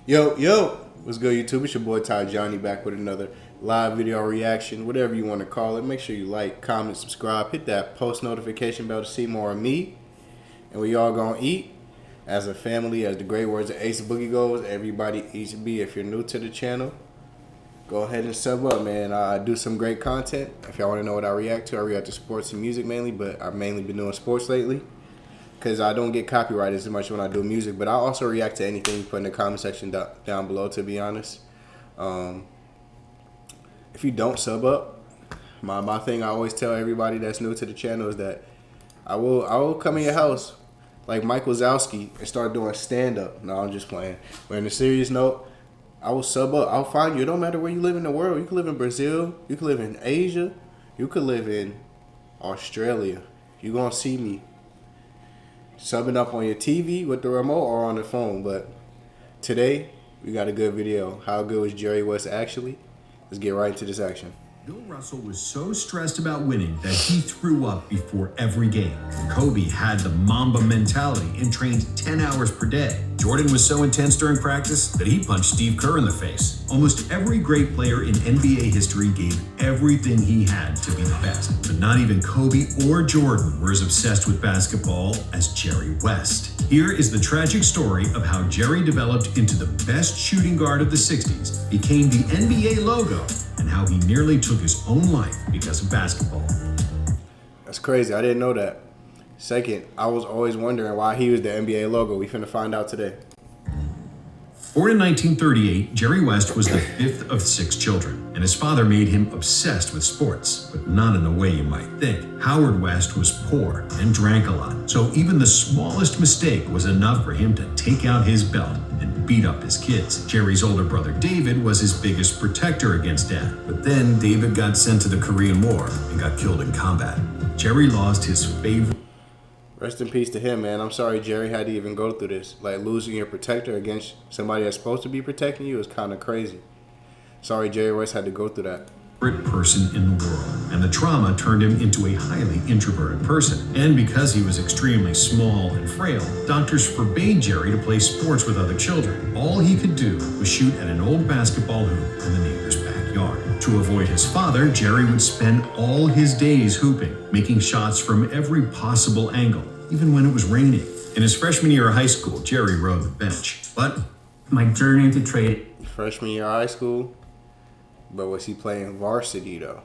Yo, what's good, YouTube? It's your boy Ty Johnny back with another live video reaction, whatever you want to call it. Make sure you like, comment, subscribe, hit that post notification bell to see more of me and we all gonna eat as a family. As the great words of Ace Boogie goes, everybody eats B. If you're new to the channel, go ahead and sub up, man. I do some great content. If y'all want to know what I react to sports and music mainly, but I've mainly been doing sports lately because I don't get copyrighted as much when I do music. But I also react to anything you put in the comment section down below, to be honest. If you don't sub up, my thing I always tell everybody that's new to the channel is that I will come in your house like Mike Wazowski and start doing stand-up. No, I'm just playing. But on a serious note, I will sub up. I'll find you. It don't matter where you live in the world. You could live in Brazil. You could live in Asia. You could live in Australia. You're going to see me subbing up on your TV with the remote or on the phone. But today, we got a good video. How good was Jerry West actually? Let's get right into this action. Bill Russell was so stressed about winning that he threw up before every game. Kobe had the Mamba mentality and trained 10 hours per day. Jordan was so intense during practice that he punched Steve Kerr in the face. Almost every great player in NBA history gave everything he had to be the best. But not even Kobe or Jordan were as obsessed with basketball as Jerry West. Here is the tragic story of how Jerry developed into the best shooting guard of the 60s, became the NBA logo, and how he nearly took his own life because of basketball. That's crazy. I didn't know that. Second, I was always wondering why he was the NBA logo. We finna find out today. Born in 1938, Jerry West was the fifth of 6 children, and his father made him obsessed with sports, but not in the way you might think. Howard West was poor and drank a lot, so even the smallest mistake was enough for him to take out his belt and beat up his kids. Jerry's older brother David was his biggest protector against Dad, but then David got sent to the Korean War and got killed in combat. Jerry lost his favorite. Rest in peace to him, man. I'm sorry Jerry had to even go through this. Like, losing your protector against somebody that's supposed to be protecting you is kind of crazy. Sorry Jerry West had to go through that. Person in the world, and the trauma turned him into a highly introverted person. And because he was extremely small and frail, doctors forbade Jerry to play sports with other children. All he could do was shoot at an old basketball hoop in the neighbor's backyard. To avoid his father, Jerry would spend all his days hooping, making shots from every possible angle, even when it was raining. In his freshman year of high school, Jerry rode the bench. But my journey to trade. Freshman year of high school? But was he playing varsity, though?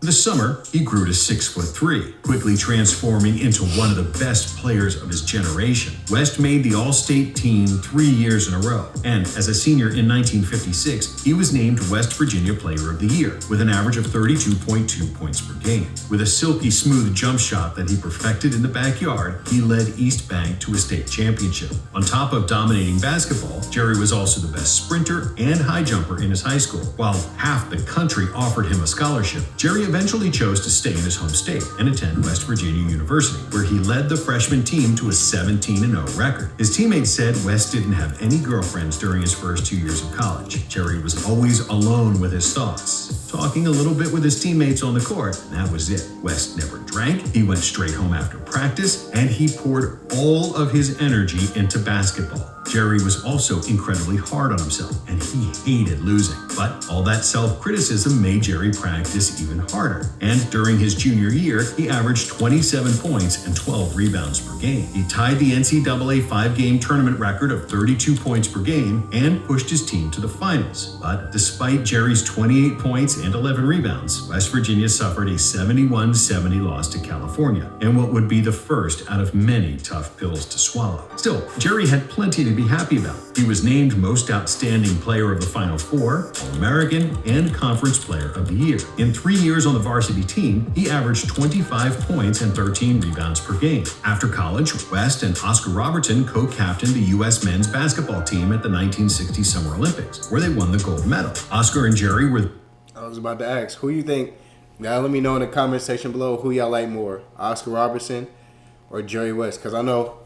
this summer, he grew to 6'3", quickly transforming into one of the best players of his generation. West made the All-State team 3 years in a row, and as a senior in 1956, he was named West Virginia Player of the Year, with an average of 32.2 points per game. With a silky smooth jump shot that he perfected in the backyard, he led East Bank to a state championship. On top of dominating basketball, Jerry was also the best sprinter and high jumper in his high school. While half the country offered him a scholarship, Jerry eventually chose to stay in his home state and attend West Virginia University, where he led the freshman team to a 17-0 record. His teammates said West didn't have any girlfriends during his first 2 years of college. Jerry was always alone with his thoughts, talking a little bit with his teammates on the court, and that was it. West never drank, he went straight home after practice, and he poured all of his energy into basketball. Jerry was also incredibly hard on himself, and he hated losing. But all that self-criticism made Jerry practice even harder. And during his junior year, he averaged 27 points and 12 rebounds per game. He tied the NCAA 5-game tournament record of 32 points per game and pushed his team to the finals. But despite Jerry's 28 points and 11 rebounds, West Virginia suffered a 71-70 loss to California, and what would be the first out of many tough pills to swallow. Still, Jerry had plenty to be happy about. He was named Most Outstanding Player of the Final Four, All-American, and Conference Player of the Year. In 3 years on the varsity team, he averaged 25 points and 13 rebounds per game. After college, West and Oscar Robertson co-captained the U.S. men's basketball team at the 1960 Summer Olympics, where they won the gold medal. Oscar and Jerry were... I was about to ask, who you think? Now let me know in the comment section below who y'all like more, Oscar Robertson or Jerry West, because I know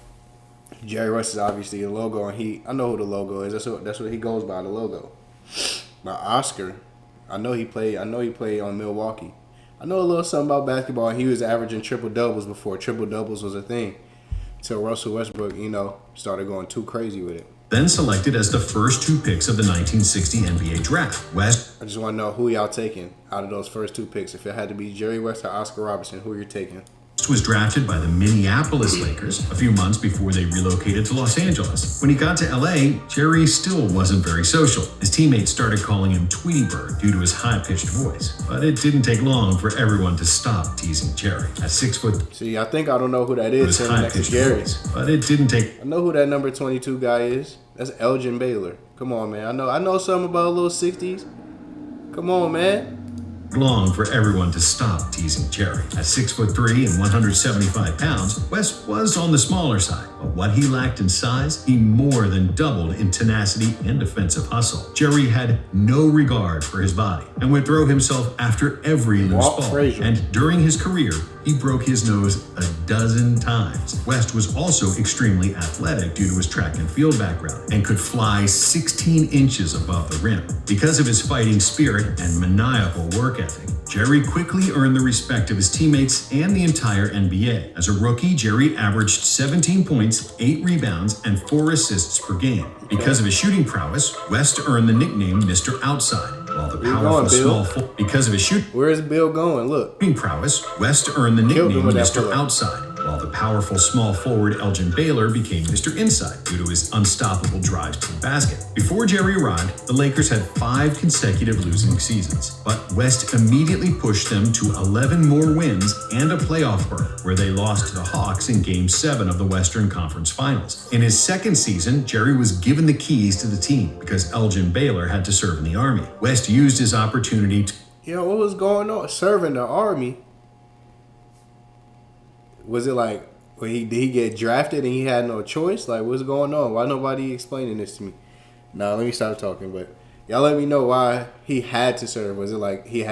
Jerry West is obviously the logo, and I know who the logo is. That's what he goes by, the logo. But Oscar, I know he played on Milwaukee. I know a little something about basketball. He was averaging triple doubles before triple doubles was a thing, until Russell Westbrook, started going too crazy with it. then selected as the first 2 picks of the 1960 NBA draft. West I just want to know who y'all taking out of those first 2 picks. If it had to be Jerry West or Oscar Robertson, who you're taking? was drafted by the Minneapolis Lakers a few months before they relocated to Los Angeles. When he got to LA, Jerry still wasn't very social. His teammates started calling him Tweety Bird due to his high-pitched voice. But it didn't take long for everyone to stop teasing Jerry. At 6 foot, See, I think I don't know who that is. his Standing next to high-pitched Jerry. voice. But it didn't take I know who that number 22 guy is. That's Elgin Baylor. Come on, man. I know something about a little 60s. Come on, man. long for everyone to stop teasing Jerry. At 6'3" and 175 pounds, West was on the smaller side, but what he lacked in size, he more than doubled in tenacity and defensive hustle. Jerry had no regard for his body and would throw himself after every loose Walt ball. Frazier. And during his career, he broke his nose a dozen times. West was also extremely athletic due to his track and field background and could fly 16 inches above the rim. Because of his fighting spirit and maniacal work ethic, Jerry quickly earned the respect of his teammates and the entire NBA. As a rookie, Jerry averaged 17 points, 8 rebounds, and 4 assists per game. Because of his shooting prowess, West earned the nickname Mr. Outside. While the Where you powerful going, small because of his shooting Where is Bill going? Look. prowess, West earned the Killed him nickname with that Mr. pull-up. Outside, while the powerful small forward Elgin Baylor became Mr. Inside due to his unstoppable drives to the basket. Before Jerry arrived, the Lakers had 5 consecutive losing seasons, but West immediately pushed them to 11 more wins and a playoff berth, where they lost to the Hawks in Game 7 of the Western Conference Finals. In his second season, Jerry was given the keys to the team because Elgin Baylor had to serve in the Army. West used his opportunity to Yo, what was going on? Serving the Army. Was it like, did he get drafted and he had no choice? Like, what's going on? Why nobody explaining this to me? Nah, let me stop talking. But y'all let me know why he had to serve. Was it like he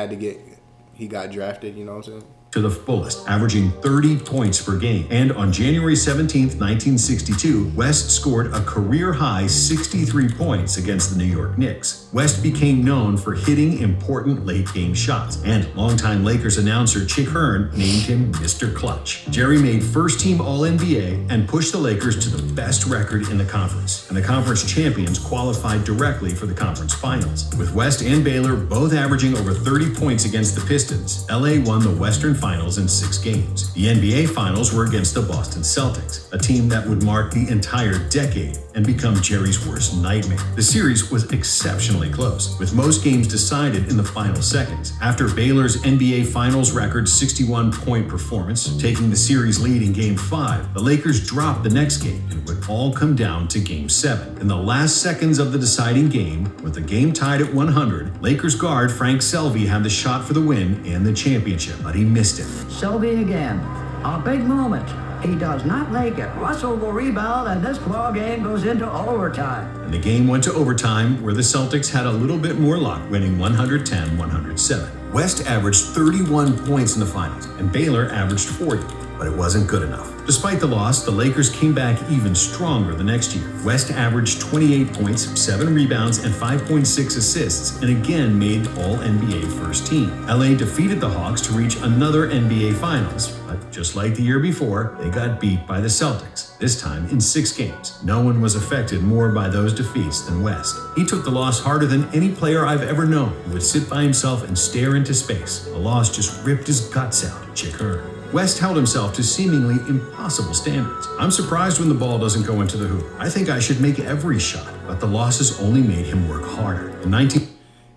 got drafted? You know what I'm saying? to the fullest, averaging 30 points per game. And on January 17, 1962, West scored a career-high 63 points against the New York Knicks. West became known for hitting important late-game shots, and longtime Lakers announcer Chick Hearn named him Mr. Clutch. Jerry made first-team All-NBA and pushed the Lakers to the best record in the conference, and the conference champions qualified directly for the conference finals. With West and Baylor both averaging over 30 points against the Pistons, LA won the Western Finals in 6 games. The NBA Finals were against the Boston Celtics, a team that would mark the entire decade and become Jerry's worst nightmare. The series was exceptionally close, with most games decided in the final seconds. After Baylor's NBA Finals record 61-point performance, taking the series lead in Game 5, the Lakers dropped the next game and would all come down to Game 7. In the last seconds of the deciding game, with the game tied at 100, Lakers guard Frank Selvey had the shot for the win and the championship, but he missed it. Selvey again. A big moment. He does not make it. Russell will rebound, and this ball game goes into overtime. And the game went to overtime, where the Celtics had a little bit more luck, winning 110-107. West averaged 31 points in the finals, and Baylor averaged 40, but it wasn't good enough. Despite the loss, the Lakers came back even stronger the next year. West averaged 28 points, 7 rebounds, and 5.6 assists, and again made All-NBA first team. LA defeated the Hawks to reach another NBA Finals, but just like the year before, they got beat by the Celtics, this time in 6 games. No one was affected more by those defeats than West. He took the loss harder than any player I've ever known. He would sit by himself and stare into space. The loss just ripped his guts out, Chick Hearn. West held himself to seemingly impossible standards. I'm surprised when the ball doesn't go into the hoop. I think I should make every shot, but the losses only made him work harder.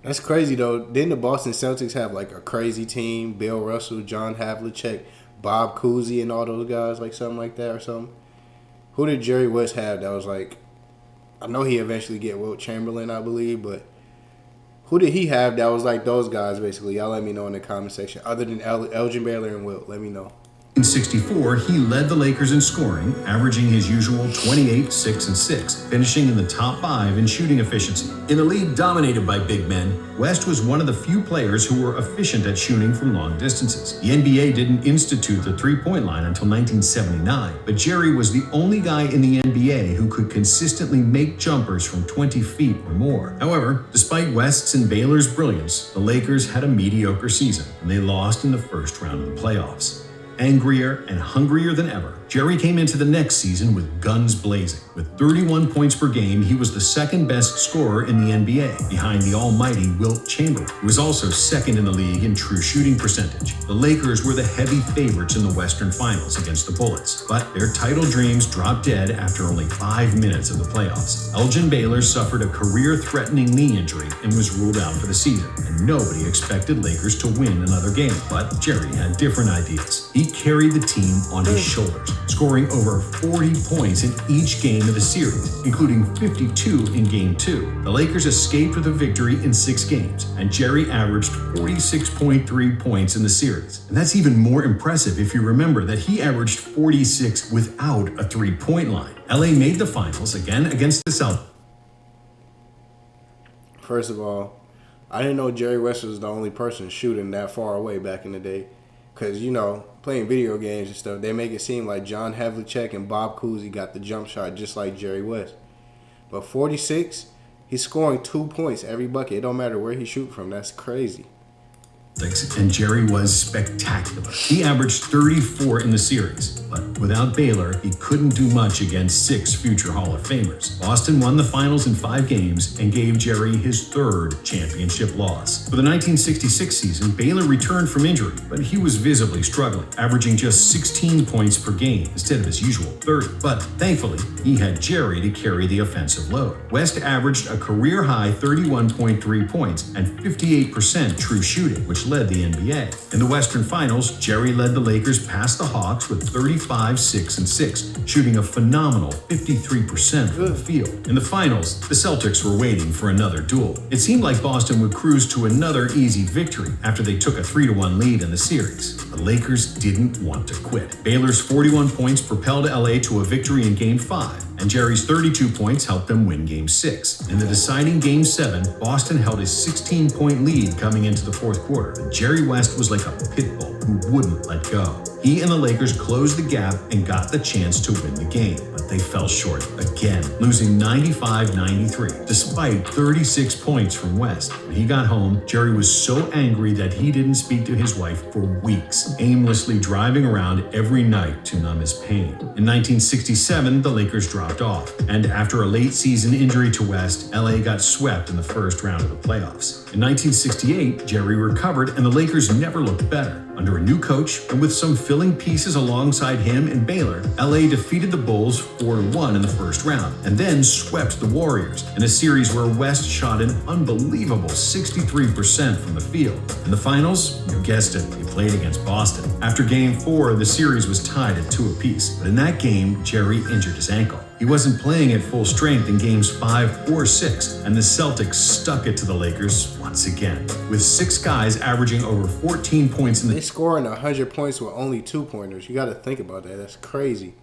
That's crazy, though. Didn't the Boston Celtics have, like, a crazy team? Bill Russell, John Havlicek, Bob Cousy, and all those guys, like, something like that or something? Who did Jerry West have that was, like... I know he eventually get Wilt Chamberlain, I believe, but... Who did he have that was like those guys, basically? Y'all let me know in the comment section. Other than Elgin Baylor and Wilt, let me know. In 64, he led the Lakers in scoring, averaging his usual 28, 6, and 6, finishing in the top 5 in shooting efficiency. In a league dominated by big men, West was one of the few players who were efficient at shooting from long distances. The NBA didn't institute the three-point line until 1979, but Jerry was the only guy in the NBA who could consistently make jumpers from 20 feet or more. However, despite West's and Baylor's brilliance, the Lakers had a mediocre season, and they lost in the first round of the playoffs. Angrier and hungrier than ever, Jerry came into the next season with guns blazing. With 31 points per game, he was the second best scorer in the NBA, behind the almighty Wilt Chamberlain. He was also second in the league in true shooting percentage. The Lakers were the heavy favorites in the Western Finals against the Bullets, but their title dreams dropped dead after only 5 minutes of the playoffs. Elgin Baylor suffered a career-threatening knee injury and was ruled out for the season, and nobody expected Lakers to win another game. But Jerry had different ideas. He carried the team on his shoulders, scoring over 40 points in each game of the series, including 52 in Game 2. The Lakers escaped with a victory in 6 games, and Jerry averaged 46.3 points in the series. And that's even more impressive if you remember that he averaged 46 without a three-point line. LA made the finals again against the Celtics. First of all, I didn't know Jerry West was the only person shooting that far away back in the day. Because, you know, playing video games and stuff, they make it seem like John Havlicek and Bob Cousy got the jump shot just like Jerry West. But 46, he's scoring 2 points every bucket. It don't matter where he shoot from. That's crazy. And Jerry was spectacular. He averaged 34 in the series, but without Baylor, he couldn't do much against 6 future Hall of Famers. Boston won the finals in 5 games and gave Jerry his 3rd championship loss. For the 1966 season, Baylor returned from injury, but he was visibly struggling, averaging just 16 points per game instead of his usual 30. But thankfully, he had Jerry to carry the offensive load. West averaged a career-high 31.3 points and 58% true shooting, which led the NBA. In the Western Finals, Jerry led the Lakers past the Hawks with 35, 6, and 6, shooting a phenomenal 53% from the field. In the finals, the Celtics were waiting for another duel. It seemed like Boston would cruise to another easy victory after they took a 3-1 lead in the series. The Lakers didn't want to quit. Baylor's 41 points propelled LA to a victory in Game 5, and Jerry's 32 points helped them win Game 6. In the deciding Game 7, Boston held a 16-point lead coming into the fourth quarter, but Jerry West was like a pit bull who wouldn't let go. He and the Lakers closed the gap and got the chance to win the game, but they fell short again, losing 95-93, despite 36 points from West. When he got home, Jerry was so angry that he didn't speak to his wife for weeks, aimlessly driving around every night to numb his pain. In 1967, the Lakers dropped off, and after a late season injury to West, LA got swept in the first round of the playoffs. In 1968, Jerry recovered, and the Lakers never looked better. Under a new coach, and with some filling pieces alongside him and Baylor, LA defeated the Bulls 4-1 in the first round, and then swept the Warriors in a series where West shot an unbelievable 63% from the field. In the finals, you guessed it, he played against Boston. After Game 4, the series was tied at 2 apiece, but in that game, Jerry injured his ankle. He wasn't playing at full strength in Games 5 or 6, and the Celtics stuck it to the Lakers once again, with 6 guys averaging over 14 points in the... They scoring 100 points with only 2-pointers. You got to think about that. That's crazy.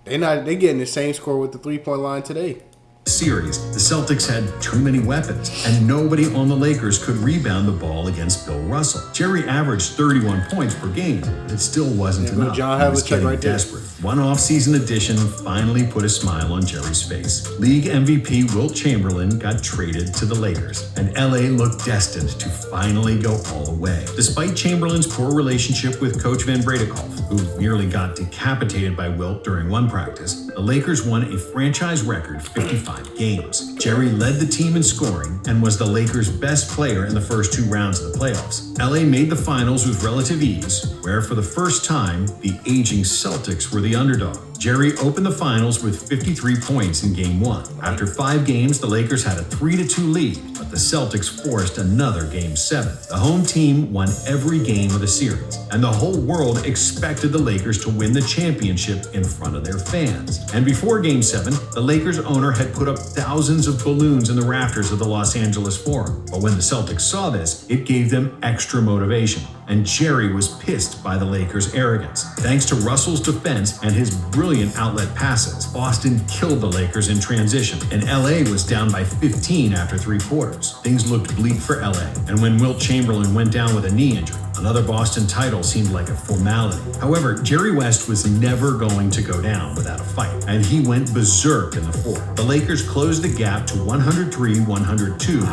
They getting the same score with the 3-point line today. Series, the Celtics had too many weapons, and nobody on the Lakers could rebound the ball against Bill Russell. Jerry averaged 31 points per game, but it still wasn't enough. John He was Havlicek getting right there. desperate. One off-season addition finally put a smile on Jerry's face. League MVP Wilt Chamberlain got traded to the Lakers, and LA looked destined to finally go all the way. Despite Chamberlain's poor relationship with Coach Van Bredekolf, who nearly got decapitated by Wilt during one practice, the Lakers won a franchise record 55 games. Jerry led the team in scoring and was the Lakers' best player in the first 2 rounds of the playoffs. LA made the finals with relative ease, where for the first time, the aging Celtics were the underdog. Jerry opened the finals with 53 points in Game 1. After 5 games, the Lakers had a 3-2 lead, but the Celtics forced another Game 7. The home team won every game of the series, and the whole world expected the Lakers to win the championship in front of their fans. And before Game 7, the Lakers owner had put up thousands of balloons in the rafters of the Los Angeles Forum. But when the Celtics saw this, it gave them extra motivation, and Jerry was pissed by the Lakers' arrogance. Thanks to Russell's defense and his brilliant outlet passes, Boston killed the Lakers in transition, and LA was down by 15 after 3 quarters. Things looked bleak for LA, and when Wilt Chamberlain went down with a knee injury, another Boston title seemed like a formality. However, Jerry West was never going to go down without a fight, and he went berserk in the fourth. The Lakers closed the gap to 103-102. The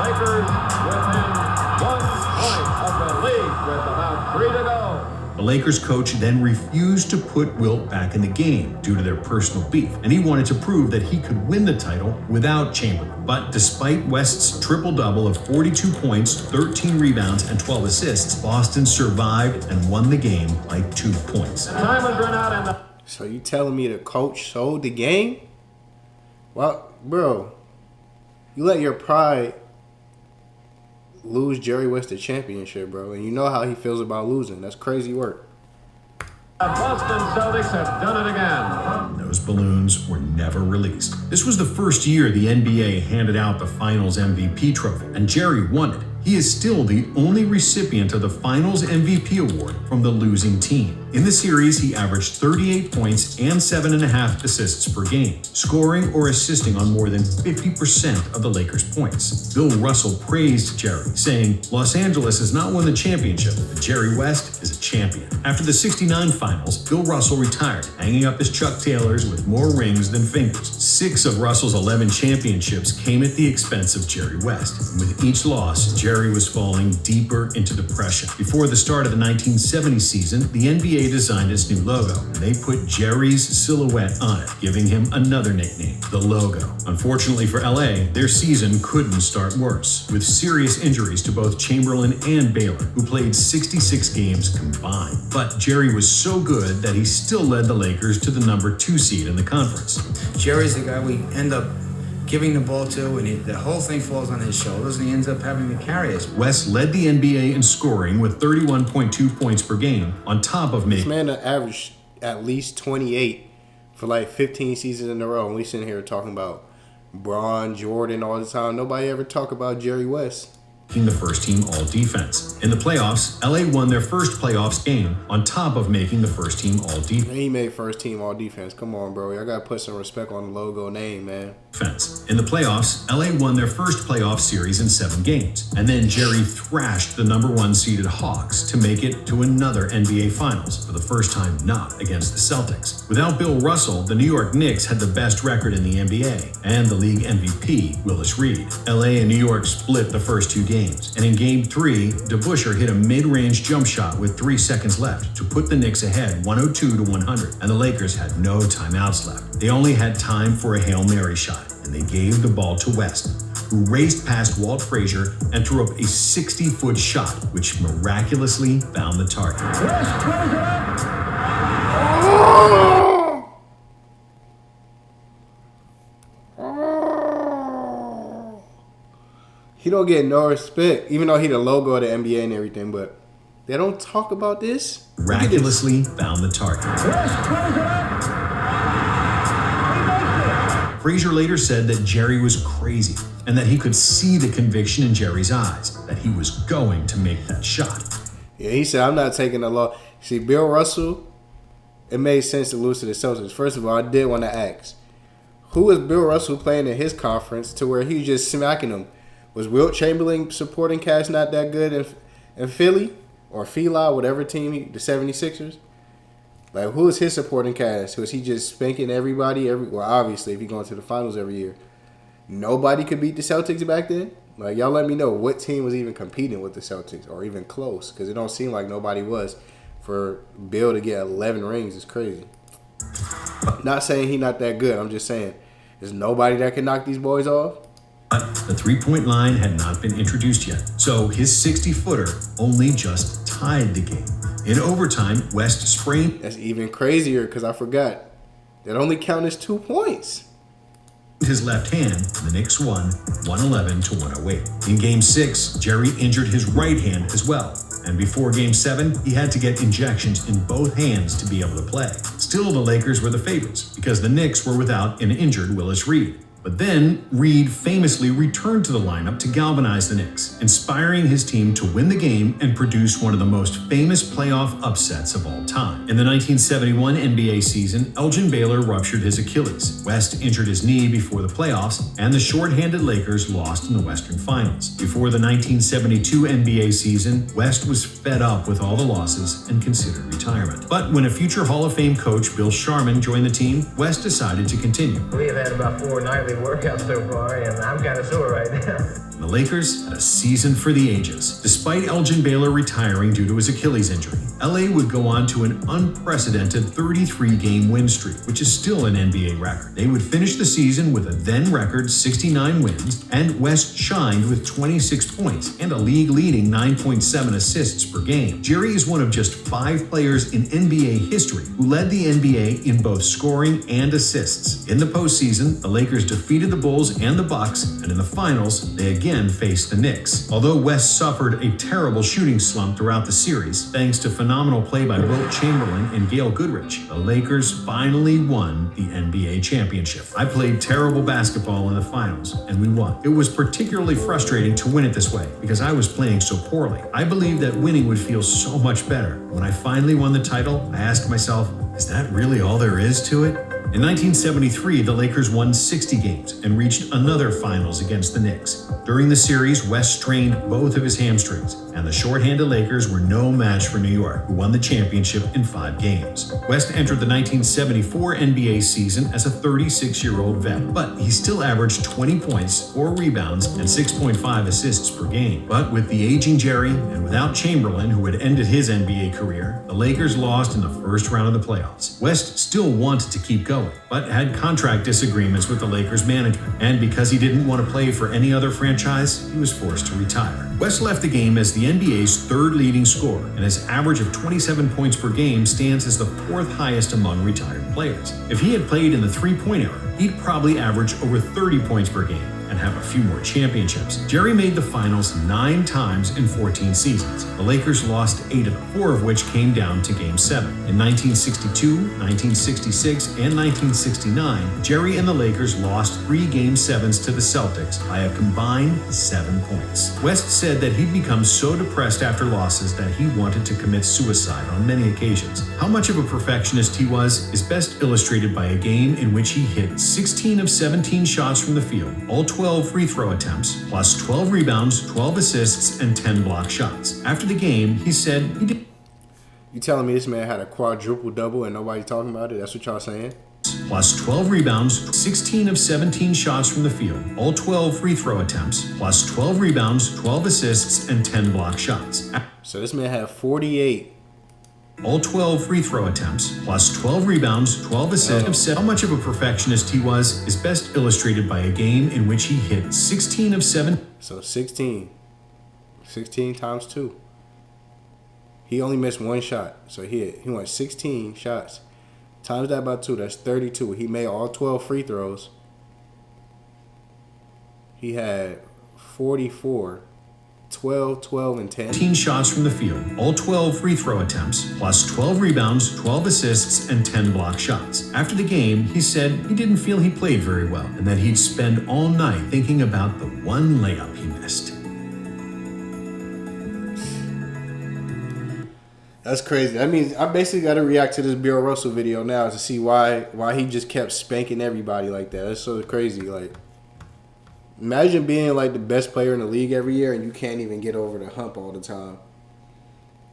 Lakers within 1 point of the lead. with about 3 to go. The Lakers coach then refused to put Wilt back in the game due to their personal beef, and he wanted to prove that he could win the title without Chamberlain. But despite West's triple-double of 42 points, 13 rebounds, and 12 assists, Boston survived and won the game by 2 points. Time has run out, and the So you telling me the coach sold the game? Well, bro, you let your pride lose Jerry West the championship, bro. And you know how he feels about losing. That's crazy work. Boston Celtics have done it again. Those balloons were never released. This was the first year the NBA handed out the Finals MVP trophy, and Jerry won it. He is still the only recipient of the Finals MVP award from the losing team. In the series, he averaged 38 points and 7.5 assists per game, scoring or assisting on more than 50% of the Lakers' points. Bill Russell praised Jerry, saying, "Los Angeles has not won the championship, but Jerry West is a champion." After the '69 Finals, Bill Russell retired, hanging up his Chuck Taylors with more rings than fingers. 6 of Russell's 11 championships came at the expense of Jerry West. And with each loss, Jerry was falling deeper into depression. Before the start of the 1970 season, the NBA designed its new logo, and they put Jerry's silhouette on it, giving him another nickname, the Logo. Unfortunately for LA, their season couldn't start worse, with serious injuries to both Chamberlain and Baylor, who played 66 games combined. But Jerry was so good that he still led the Lakers to the number 2 seed in the conference. Jerry's the guy we end up giving the ball to, and the whole thing falls on his shoulders, and he ends up having to carry us. West led the NBA in scoring with 31.2 points per game, on top of This making man averaged at least 28 for like 15 seasons in a row. And we sitting here talking about Bron, Jordan all the time. Nobody ever talk about Jerry West. the first team all-defense. In the playoffs, LA won their first playoffs game on top of making the first team all-defense. And he made first team all defense. Come on, bro. Y'all gotta put some respect on the logo name, man. In the playoffs, LA won their first playoff series in 7 games, and then Jerry thrashed the number 1 seeded Hawks to make it to another NBA Finals, for the first time not against the Celtics. Without Bill Russell, the New York Knicks had the best record in the NBA, and the league MVP, Willis Reed. LA and New York split the first 2 games, and in Game 3, DeBusschere hit a mid-range jump shot with 3 seconds left to put the Knicks ahead 102-100, and the Lakers had no timeouts left. They only had time for a Hail Mary shot, and they gave the ball to West, who raced past Walt Frazier and threw up a 60-foot shot, which miraculously found the target. He don't get no respect, even though he the logo of the NBA and everything, but they don't talk about this. Miraculously found the target. Frazier later said that Jerry was crazy and that he could see the conviction in Jerry's eyes, that he was going to make that shot. Yeah, he said, I'm not taking the loss. See, Bill Russell, it made sense to lose to the Celtics. First of all, I did want to ask, who was Bill Russell playing in his conference to where he was just smacking them? Was Wilt Chamberlain supporting cast not that good in Philly or Fila, whatever team, the 76ers? Like, who is his supporting cast? Was he just spanking everybody? Well, obviously, if you're going to the finals every year. Nobody could beat the Celtics back then? Like, y'all let me know what team was even competing with the Celtics or even close, because it don't seem like nobody was. For Bill to get 11 rings is crazy. Not saying he not that good. I'm just saying there's nobody that can knock these boys off. But the three-point line had not been introduced yet, so his 60-footer only just tied the game. In overtime, West sprained. That's even crazier because I forgot. That only count as 2 points. His left hand, and the Knicks won 111-108. In Game 6, Jerry injured his right hand as well. And before Game 7, he had to get injections in both hands to be able to play. Still, the Lakers were the favorites because the Knicks were without an injured Willis Reed. But then, Reed famously returned to the lineup to galvanize the Knicks, inspiring his team to win the game and produce one of the most famous playoff upsets of all time. In the 1971 NBA season, Elgin Baylor ruptured his Achilles. West injured his knee before the playoffs, and the short-handed Lakers lost in the Western Finals. Before the 1972 NBA season, West was fed up with all the losses and considered retirement. But when a future Hall of Fame coach, Bill Sharman, joined the team, West decided to continue. We have had about 4 nightly good workout so far, and I'm kind of sore right now. The Lakers had a season for the ages. Despite Elgin Baylor retiring due to his Achilles injury, LA would go on to an unprecedented 33-game win streak, which is still an NBA record. They would finish the season with a then record 69 wins, and West shined with 26 points and a league-leading 9.7 assists per game. Jerry is one of just 5 players in NBA history who led the NBA in both scoring and assists. In the postseason, the Lakers defeated the Bulls and the Bucks, and in the finals, they again faced the Knicks. Although West suffered a terrible shooting slump throughout the series, thanks to phenomenal play by Wilt Chamberlain and Gail Goodrich, the Lakers finally won the NBA championship. I played terrible basketball in the finals, and we won. It was particularly frustrating to win it this way, because I was playing so poorly. I believed that winning would feel so much better. When I finally won the title, I asked myself, is that really all there is to it? In 1973, the Lakers won 60 games and reached another finals against the Knicks. During the series, West strained both of his hamstrings, and the shorthanded Lakers were no match for New York, who won the championship in 5 games. West entered the 1974 NBA season as a 36-year-old vet, but he still averaged 20 points, 4 rebounds, and 6.5 assists per game. But with the aging Jerry and without Chamberlain, who had ended his NBA career, the Lakers lost in the first round of the playoffs. West still wanted to keep going, but had contract disagreements with the Lakers management, and because he didn't want to play for any other franchise, he was forced to retire. West left the game as the NBA's 3rd leading scorer, and his average of 27 points per game stands as the 4th highest among retired players. If he had played in the three-point era, he'd probably average over 30 points per game and have a few more championships. Jerry made the finals 9 times in 14 seasons. The Lakers lost 8 of them, 4 of which came down to Game 7. In 1962, 1966, and 1969, Jerry and the Lakers lost 3 Game 7s to the Celtics by a combined 7 points. West said that he'd become so depressed after losses that he wanted to commit suicide on many occasions. How much of a perfectionist he was is best illustrated by a game in which he hit 16 of 17 shots from the field, all 12 free throw attempts, plus 12 rebounds, 12 assists, and 10 block shots. After the game, he said he did. You telling me this man had a quadruple double and nobody talking about it? That's what y'all saying? Plus 12 rebounds, 16 of 17 shots from the field, all 12 free throw attempts, plus 12 rebounds, 12 assists, and 10 block shots. So this man had 48. All 12 free throw attempts, plus 12 rebounds, 12 assists. How much of a perfectionist he was is best illustrated by a game in which he hit 16 of 7. So 16. 16 times 2. He only missed 1 shot. So he went 16 shots. Times that by 2, that's 32. He made all 12 free throws. He had 44. 12, 12, and 10. 15 shots from the field, all 12 free throw attempts, plus 12 rebounds, 12 assists, and 10 block shots. After the game, he said he didn't feel he played very well, and that he'd spend all night thinking about the one layup he missed. That's crazy. That means I basically got to react to this Bill Russell video now to see why he just kept spanking everybody like that. That's so crazy. Like, imagine being like the best player in the league every year and you can't even get over the hump all the time.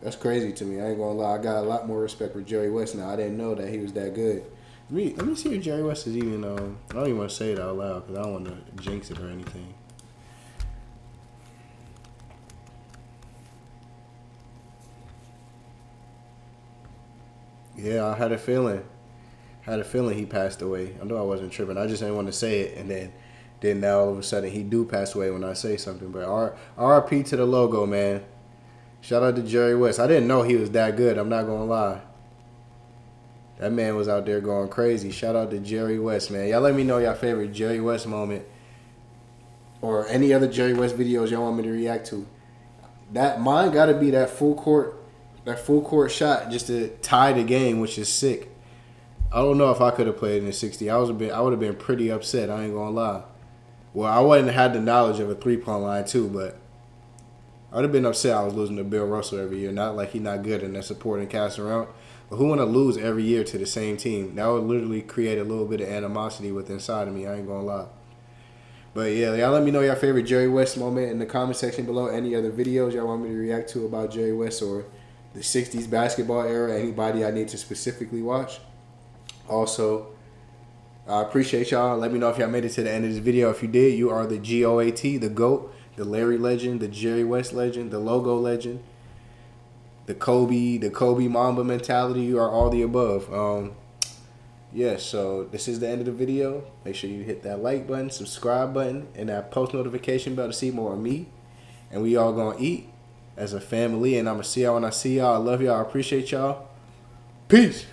That's crazy to me. I ain't gonna lie. I got a lot more respect for Jerry West now. I didn't know that he was that good. Let me see if Jerry West is even. I don't even want to say it out loud because I don't want to jinx it or anything. Yeah, I had a feeling. He passed away. I know I wasn't tripping. I just didn't want to say it, and then now all of a sudden he do pass away when I say something. But RIP to the logo, man. Shout out to Jerry West. I didn't know he was that good. I'm not gonna lie. That man was out there going crazy. Shout out to Jerry West, man. Y'all let me know your favorite Jerry West moment or any other Jerry West videos y'all want me to react to. Mine got to be that full court shot just to tie the game, which is sick. I don't know if I could have played in the 60. I would have been pretty upset. I ain't gonna lie. Well, I wouldn't have had the knowledge of a 3-point line too, but I would have been upset I was losing to Bill Russell every year. Not like he's not good in that supporting cast around, but who want to lose every year to the same team? That would literally create a little bit of animosity within inside of me. I ain't gonna lie. But yeah, y'all let me know your favorite Jerry West moment in the comment section below. Any other videos y'all want me to react to about Jerry West or the 60s basketball era, anybody I need to specifically watch. Also, I appreciate y'all. Let me know if y'all made it to the end of this video. If you did, you are the GOAT, the GOAT, the Larry legend, the Jerry West legend, the logo legend, the Kobe Mamba mentality. You are all the above. Yeah, so this is the end of the video. Make sure you hit that like button, subscribe button, and that post notification bell to see more of me. And we all gonna eat as a family. And I'm gonna see y'all when I see y'all. I love y'all. I appreciate y'all. Peace.